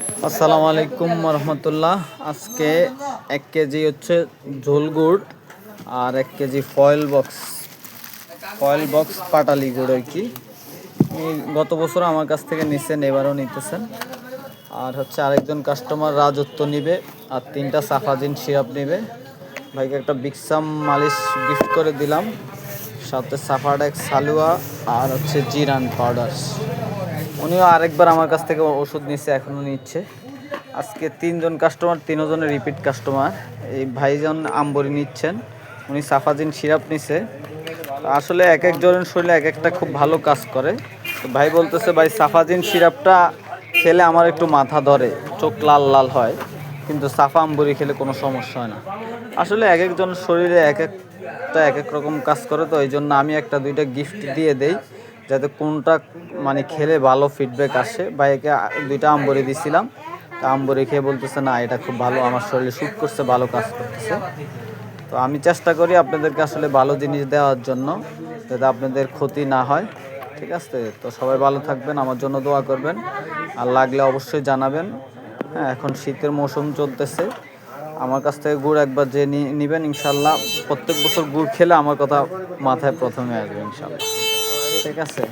আসসালামু আলাইকুম রহমতুল্লাহ। আজকে 1 কেজি হচ্ছে ঝোল গুড় আর 1 কেজি ফয়েল বক্স পাটালি গুড় আর কি। গত বছর আমার কাছ থেকে নিছেন, এবারও নিতেছেন। আর হচ্ছে আরেকজন কাস্টমার রাজত্ব নিবে আর 3টা সাফাজিন সিরাপ নিবে। ভাইকে একটা বিক্সাম মালিশ গিফট করে দিলাম, সাথে সাফাডেক্স হালুয়া আর হচ্ছে জিরান পাউডার। উনিও আরেকবার আমার কাছ থেকে ওষুধ নিচ্ছে, এখনও নিচ্ছে। আজকে 3জন কাস্টমার, 3জনের রিপিট কাস্টমার। এই ভাইজন আমবরি নিচ্ছেন, উনি সাফাজিন সিরাপ নিছে। আসলে এক একজনের শরীরে এক একটা খুব ভালো কাজ করে। তো ভাই বলতেছে, ভাই সাফাজিন সিরাপটা খেলে আমার একটু মাথা ধরে, চোখ লাল লাল হয়, কিন্তু সাফা আমবরি খেলে কোনো সমস্যা হয় না। আসলে এক একজনের শরীরে এক এক রকম কাজ করে, তো এই জন্য আমি 1-2টা গিফট দিয়ে দেই, যাতে কোনটা মানে খেলে ভালো ফিডব্যাক আসে। ভাইকে 2টা আমবরি দিছিলাম, তা আমবরি খেয়ে বলতেছে না এটা খুব ভালো, আমার শরীরে শ্যুট করছে, ভালো কাজ করতেছে। তো আমি চেষ্টা করি আপনাদেরকে আসলে ভালো জিনিস দেওয়ার জন্য, যাতে আপনাদের ক্ষতি না হয়। ঠিক আছে, তো সবাই ভালো থাকবেন, আমার জন্য দোয়া করবেন, আর লাগলে অবশ্যই জানাবেন। হ্যাঁ, এখন শীতের মৌসুম চলতেছে। আমার কাছ থেকে গুড় একবার যে নেবেন, ইনশাল্লাহ প্রত্যেক বছর গুড় খেলে আমার কথা মাথায় প্রথমে আসবে ইনশাল্লাহ। ঠিক আছে।